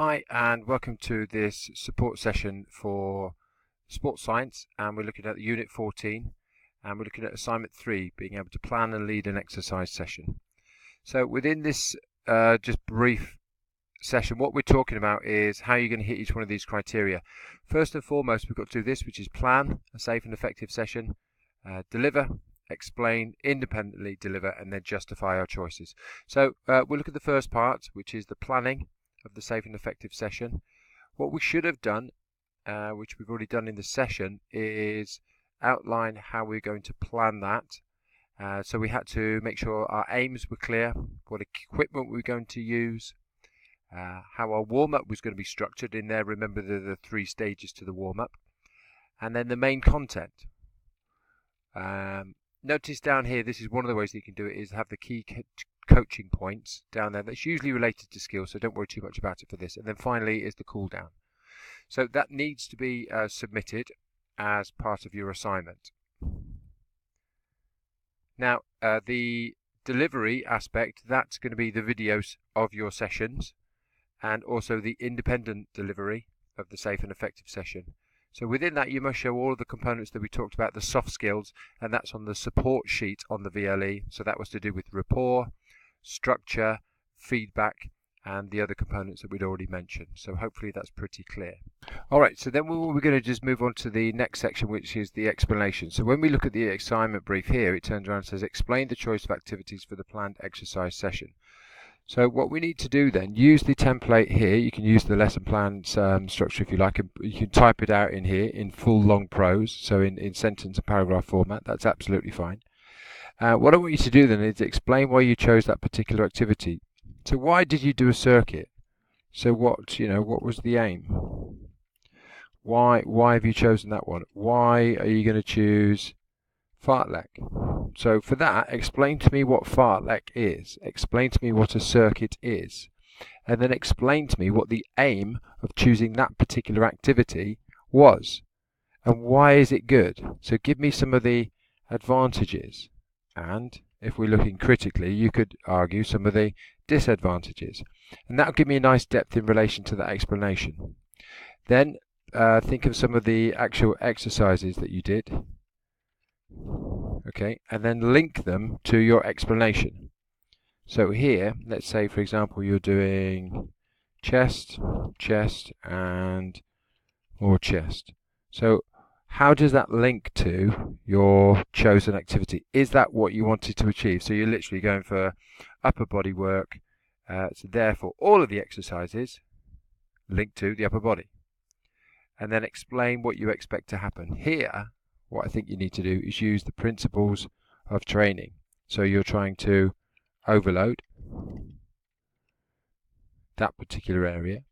Hi and welcome to this support session for sports science, and we're looking at Unit 14 and we're looking at assignment 3, being able to plan and lead an exercise session. So within this just brief session, what we're talking about is how you're going to hit each one of these criteria. First and foremost, we've got to do this, which is plan a safe and effective session, deliver, explain, independently deliver, and then justify our choices. So we'll look at the first part, which is the planning of the safe and effective session. What we should have done, which we've already done in the session, is outline how we're going to plan that. So we had to make sure our aims were clear, what equipment we were going to use, how our warm-up was going to be structured in there. Remember the 3 stages to the warm-up, and then the main content. Notice down here, this is one of the ways that you can do it, is have the key coaching points down there. That's usually related to skills, so don't worry too much about it for this. And then finally is the cool down. So that needs to be submitted as part of your assignment. Now the delivery aspect, that's going to be the videos of your sessions and also the independent delivery of the safe and effective session. So within that, you must show all of the components that we talked about, the soft skills, and that's on the support sheet on the VLE. So that was to do with rapport, structure, feedback, and the other components that we'd already mentioned. So hopefully that's pretty clear. Alright, so then we're going to just move on to the next section, which is the explanation. So when we look at the assignment brief here, it turns around and says explain the choice of activities for the planned exercise session. So what we need to do then, use the template here. You can use the lesson plan structure if you like, and you can type it out in here in full long prose, so in sentence and paragraph format. That's absolutely fine. What I want you to do then is explain why you chose that particular activity. So why did you do a circuit? So what was the aim? Why have you chosen that one? Why are you going to choose fartlek? So for that, explain to me what fartlek is. Explain to me what a circuit is. And then explain to me what the aim of choosing that particular activity was. And why is it good? So give me some of the advantages. And if we're looking critically, you could argue some of the disadvantages. And that will give me a nice depth in relation to that explanation. Then think of some of the actual exercises that you did. Okay, and then link them to your explanation. So here, let's say for example you're doing chest, chest, and more chest. So how does that link to your chosen activity? Is that what you wanted to achieve? So you're literally going for upper body work, so therefore all of the exercises link to the upper body. And then explain what you expect to happen. Here, what I think you need to do is use the principles of training. So you're trying to overload that particular area,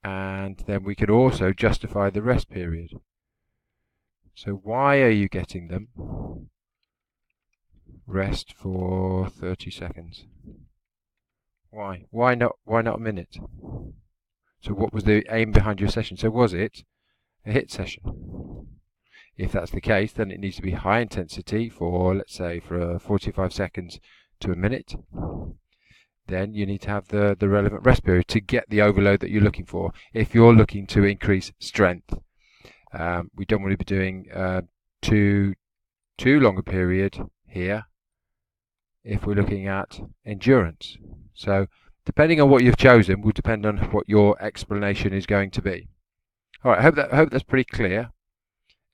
and then we could also justify the rest period. So why are you getting them? Rest for 30 seconds. Why? Why not a minute? So what was the aim behind your session? So was it a HIIT session? If that's the case, then it needs to be high intensity for, let's say, for 45 seconds to a minute. Then you need to have the relevant rest period to get the overload that you're looking for. If you're looking to increase strength, we don't want to be doing too long a period here if we're looking at endurance. So depending on what you've chosen will depend on what your explanation is going to be. All right, I hope that's pretty clear.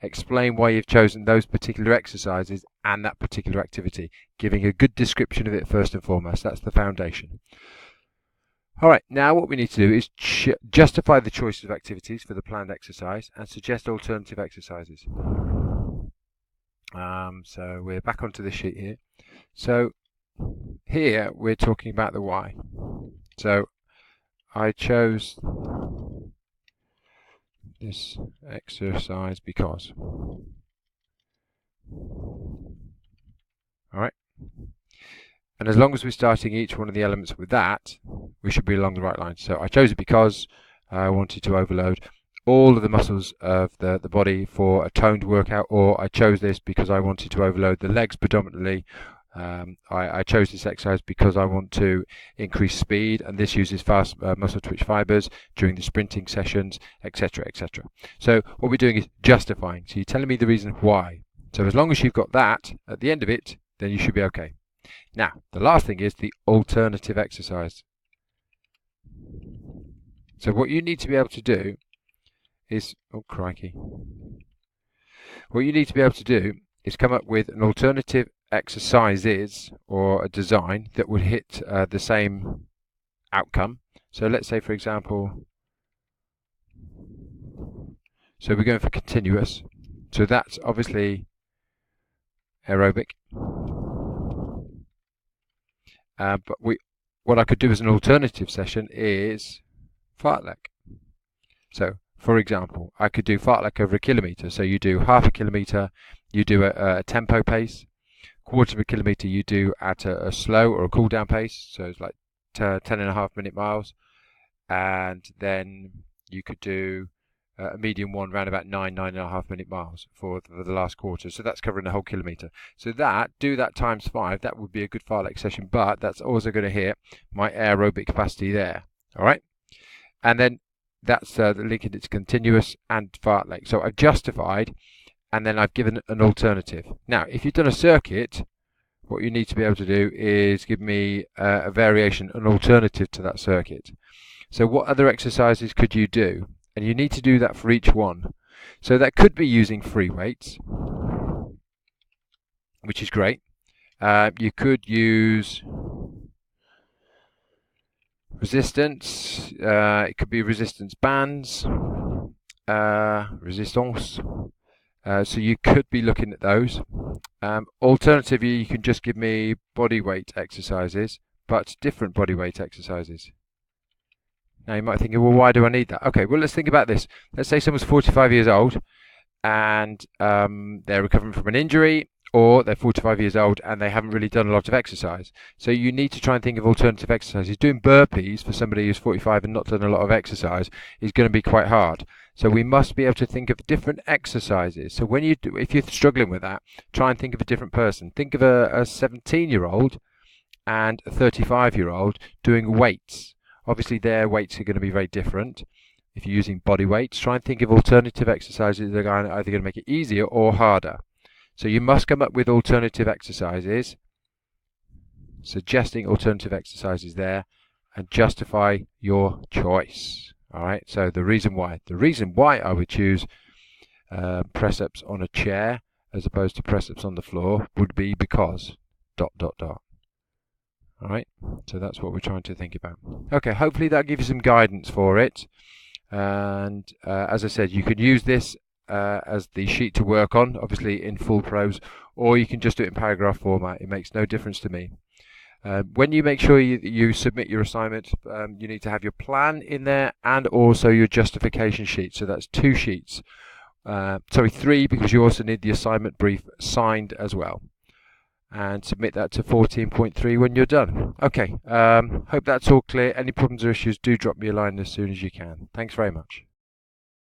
Explain why you've chosen those particular exercises and that particular activity, giving a good description of it first and foremost. That's the foundation. Alright, now what we need to do is justify the choices of activities for the planned exercise and suggest alternative exercises. So we're back onto this sheet here. So here we're talking about the why. So I chose this exercise because. Alright. And as long as we're starting each one of the elements with that, we should be along the right line. So I chose it because I wanted to overload all of the muscles of the body for a toned workout, or I chose this because I wanted to overload the legs predominantly I chose this exercise because I want to increase speed, and this uses fast muscle twitch fibers during the sprinting sessions, etc., etc. So what we're doing is justifying. So you're telling me the reason why. So as long as you've got that at the end of it, then you should be okay. Now, the last thing is the alternative exercise. So what you need to be able to do is, oh crikey, what you need to be able to do is come up with an alternative exercises or a design that would hit the same outcome. So let's say, for example, so we're going for continuous. So that's obviously aerobic. But what I could do as an alternative session is fartlek. So, for example, I could do fartlek over a kilometre. So you do half a kilometre, you do a tempo pace. Quarter of a kilometre you do at a slow or a cool down pace. So it's like 10.5 minute miles. And then you could do a medium one around about 9.5 minute miles for the last quarter. So that's covering the whole kilometre. So do that times 5. That would be a good fartlek session, but that's also going to hit my aerobic capacity there. All right. And then that's linking it to continuous and fartlek. So I've justified, and then I've given an alternative. Now, if you've done a circuit, what you need to be able to do is give me a variation, an alternative to that circuit. So what other exercises could you do? And you need to do that for each one. So that could be using free weights, which is great. You could use resistance. It could be resistance bands, resistance. So you could be looking at those. Alternatively, you can just give me body weight exercises, but different body weight exercises. Now you might think, well, why do I need that? Okay, well, let's think about this. Let's say someone's 45 years old and they're recovering from an injury, or they're 45 years old and they haven't really done a lot of exercise. So you need to try and think of alternative exercises. Doing burpees for somebody who's 45 and not done a lot of exercise is going to be quite hard. So we must be able to think of different exercises. So when if you're struggling with that, try and think of a different person. Think of a 17-year-old and a 35-year-old doing weights. Obviously their weights are going to be very different. If you're using body weights, try and think of alternative exercises that are either going to make it easier or harder. So you must come up with alternative exercises, suggesting alternative exercises there, and justify your choice. All right, so the reason why I would choose press-ups on a chair as opposed to press-ups on the floor would be because ... All right, so that's what we're trying to think about. Okay, hopefully that gives you some guidance for it. And as I said, you can use this as the sheet to work on, obviously in full prose, or you can just do it in paragraph format. It makes no difference to me. When you make sure you submit your assignment, you need to have your plan in there and also your justification sheet. So that's 2 sheets. Sorry, 3, because you also need the assignment brief signed as well. And submit that to 14.3 when you're done. Okay, hope that's all clear. Any problems or issues, do drop me a line as soon as you can. Thanks very much.